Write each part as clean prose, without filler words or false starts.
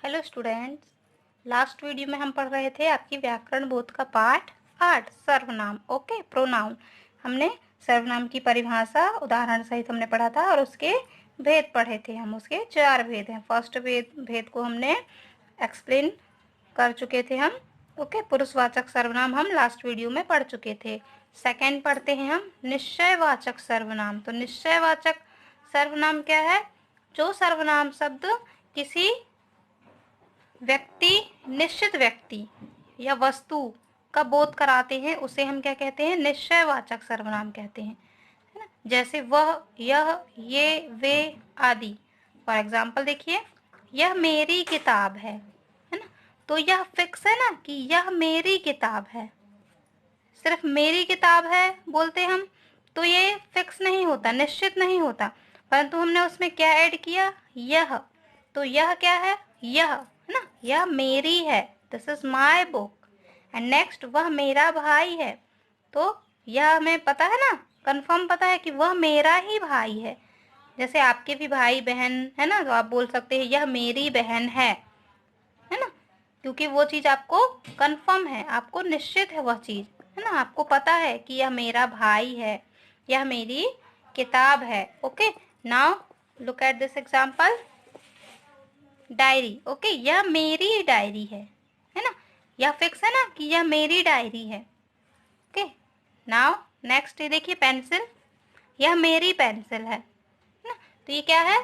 Hello students, last video में हम पढ़ रहे थे आपकी व्याकरण बोध का पार्ट 8 सर्वनाम। Okay, pronoun. हमने सर्वनाम की परिभाषा उदाहरण सहित हमने पढ़ा था और उसके भेद पढ़े थे। हम उसके 4 भेद हैं। फर्स्ट भेद को हमने एक्सप्लेन कर चुके थे हम। ओके, पुरुषवाचक सर्वनाम हम लास्ट वीडियो में पढ़ चुके थे। सेकेंड पढ़ते हैं हम निश्चयवाचक सर्वनाम। तो निश्चयवाचक सर्वनाम क्या है? जो सर्वनाम शब्द किसी व्यक्ति, निश्चित व्यक्ति या वस्तु का बोध कराते हैं उसे हम क्या कहते हैं? निश्चयवाचक सर्वनाम कहते हैं, है ना। जैसे वह, यह, ये, वे आदि। फॉर एग्जाम्पल देखिए, यह मेरी किताब है ना। तो यह फिक्स है ना कि यह मेरी किताब है। सिर्फ मेरी किताब है बोलते हम तो ये फिक्स नहीं होता, निश्चित नहीं होता, परंतु हमने उसमें क्या ऐड किया? यह। तो यह क्या है? यह, है ना, यह मेरी है, this is my book. And next, वह मेरा भाई है। तो यह हमें पता है ना, कंफर्म पता है कि वह मेरा ही भाई है। जैसे आपके भी भाई बहन है ना, तो आप बोल सकते हैं यह मेरी बहन है ना, क्योंकि वो चीज आपको कंफर्म है, आपको निश्चित है वह चीज, है ना। आपको पता है कि यह मेरा भाई है, यह मेरी किताब है। Okay, now look at this example, diary. Okay, यह मेरी डायरी है ना। यह फिक्स है ना कि यह मेरी डायरी है। ओके, नाउ नेक्स्ट देखिए, पेंसिल। यह मेरी पेंसिल है ना। तो ये क्या है?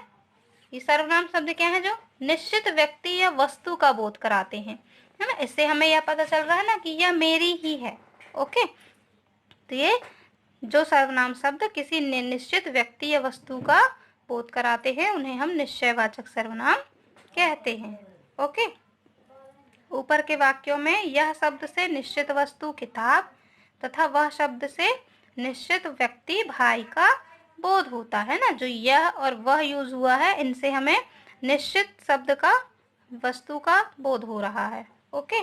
ये सर्वनाम शब्द क्या है? जो निश्चित व्यक्ति या वस्तु का बोध कराते हैं, है ना। इससे हमें यह पता चल रहा है ना कि यह मेरी ही है। ओके, तो ये जो सर्वनाम शब्द किसी निश्चित व्यक्ति या वस्तु का बोध कराते हैं उन्हें हम निश्चयवाचक सर्वनाम कहते हैं। ओके, ऊपर के वाक्यों में यह शब्द से निश्चित वस्तु किताब तथा वह शब्द से निश्चित व्यक्ति भाई का बोध होता है ना। जो यह और वह यूज हुआ है, इनसे हमें निश्चित शब्द का, वस्तु का बोध हो रहा है। ओके,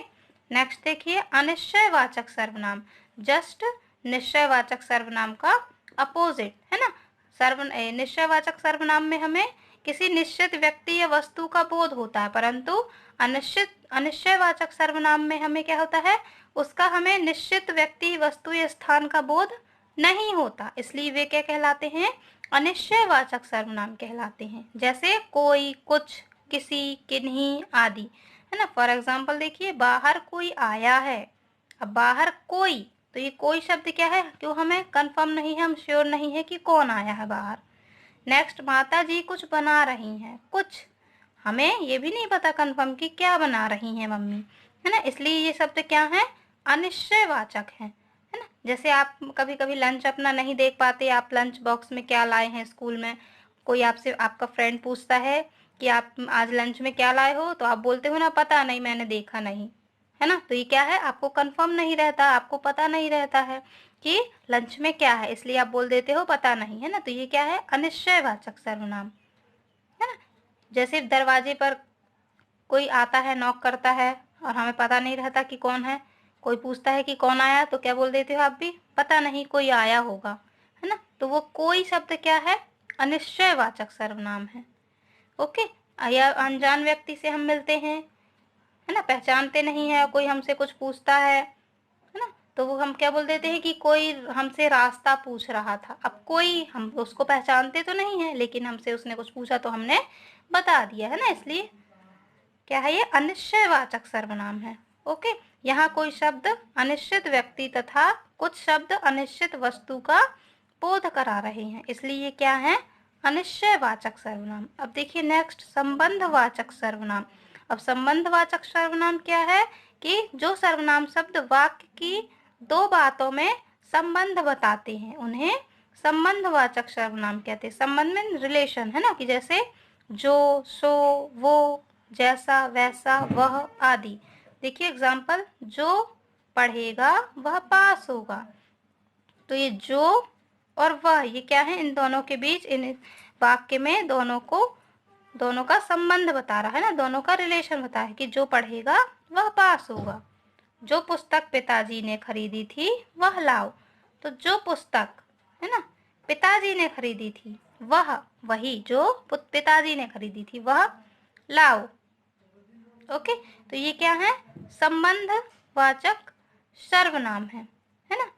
नेक्स्ट देखिए, अनिश्चयवाचक सर्वनाम। जस्ट निश्चयवाचक सर्वनाम का अपोजिट, है ना। निश्चयवाचक सर्वनाम में हमें किसी निश्चित व्यक्ति या वस्तु का बोध होता है, परंतु अनिश्चयवाचक सर्वनाम में हमें क्या होता है? उसका हमें निश्चित व्यक्ति, वस्तु या स्थान का बोध नहीं होता, इसलिए वे क्या कहलाते हैं? अनिश्चयवाचक सर्वनाम कहलाते हैं। जैसे कोई, कुछ, किसी, किन्हीं आदि, है ना। फॉर एग्जाम्पल देखिए, बाहर कोई आया है। अब बाहर कोई, तो ये कोई शब्द क्या है? क्यों हमें कंफर्म नहीं है, हम श्योर नहीं है कि कौन आया है बाहर। नेक्स्ट, माता जी कुछ बना रही हैं। कुछ, हमें ये भी नहीं पता कंफर्म कि क्या बना रही हैं मम्मी, है ना। इसलिए ये शब्द क्या है? अनिश्चयवाचक है ना। जैसे आप कभी कभी लंच अपना नहीं देख पाते, आप लंच बॉक्स में क्या लाए हैं स्कूल में, कोई आपसे, आपका फ्रेंड पूछता है कि आप आज लंच में क्या लाए हो, तो आप बोलते हो ना, पता नहीं, मैंने देखा नहीं, है ना। तो ये क्या है? आपको कंफर्म नहीं रहता, आपको पता नहीं रहता है कि लंच में क्या है, इसलिए आप बोल देते हो पता नहीं, है ना। तो ये क्या है? अनिश्चयवाचक सर्वनाम, है ना। जैसे दरवाजे पर कोई आता है, नॉक करता है और हमें पता नहीं रहता कि कौन है, कोई पूछता है कि कौन आया, तो क्या बोल देते हो आप भी? पता नहीं, कोई आया होगा, है ना। तो वो कोई शब्द क्या है? अनिश्चयवाचक सर्वनाम है। ओके, या अनजान व्यक्ति से हम मिलते हैं, है ना, पहचानते नहीं है, कोई हमसे कुछ पूछता है ना, तो वो हम क्या बोल देते हैं कि कोई हमसे रास्ता पूछ रहा था। अब कोई, हम उसको पहचानते तो नहीं है, लेकिन हमसे उसने कुछ पूछा तो हमने बता दिया, है ना। इसलिए क्या है? ये अनिश्चयवाचक सर्वनाम है। ओके, यहाँ कोई शब्द अनिश्चित व्यक्ति तथा कुछ शब्द अनिश्चित वस्तु का बोध करा रहे हैं, इसलिए ये क्या है? अनिश्चयवाचक सर्वनाम। अब देखिए नेक्स्ट, संबंधवाचक सर्वनाम। अब संबंधवाचक सर्वनाम क्या है? कि जो सर्वनाम शब्द वाक्य की दो बातों में संबंध बताते हैं उन्हें संबंधवाचक सर्वनाम कहते हैं। संबंध में रिलेशन, है ना, कि जैसे जो, सो, वो, जैसा, वैसा, वह आदि। देखिए एग्जाम्पल, जो पढ़ेगा वह पास होगा। तो ये जो और वह, ये क्या है? इन दोनों के बीच, इन वाक्य में दोनों का संबंध बता रहा है ना, दोनों का रिलेशन बता है कि जो पढ़ेगा वह पास होगा। जो पुस्तक पिताजी ने खरीदी थी वह लाओ। तो जो पुस्तक, है ना, पिताजी ने खरीदी थी, वह, वही जो पिताजी ने खरीदी थी, वह लाओ। ओके, तो ये क्या है, संबंधवाचक सर्वनाम है ना।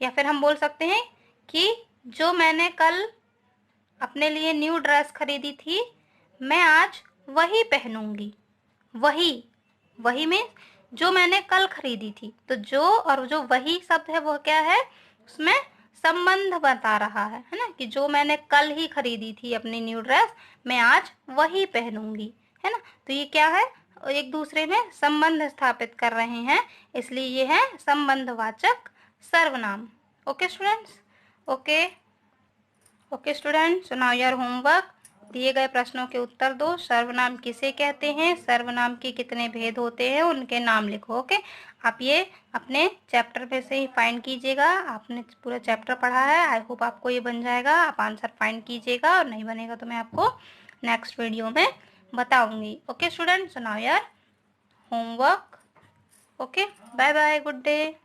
या फिर हम बोल सकते हैं कि जो मैंने कल अपने लिए न्यू ड्रेस खरीदी थी, मैं आज वही पहनूंगी। वही में जो मैंने कल खरीदी थी, तो जो और जो वही शब्द है वो क्या है, उसमें संबंध बता रहा है ना, कि जो मैंने कल ही खरीदी थी अपनी न्यू ड्रेस, मैं आज वही पहनूंगी, है ना। तो ये क्या है, एक दूसरे में संबंध स्थापित कर रहे हैं, इसलिए ये है संबंधवाचक सर्वनाम। Okay students, okay student, so now your homework. दिए गए प्रश्नों के उत्तर दो। सर्वनाम किसे कहते हैं, सर्वनाम के कितने भेद होते हैं, उनके नाम लिखो। ओके, आप ये अपने चैप्टर पे से ही फाइंड कीजिएगा। आपने पूरा चैप्टर पढ़ा है, आई होप आपको ये बन जाएगा। आप आंसर फाइंड कीजिएगा, और नहीं बनेगा तो मैं आपको नेक्स्ट वीडियो में बताऊंगी। Okay student, so now your homework. Okay, bye bye, good day.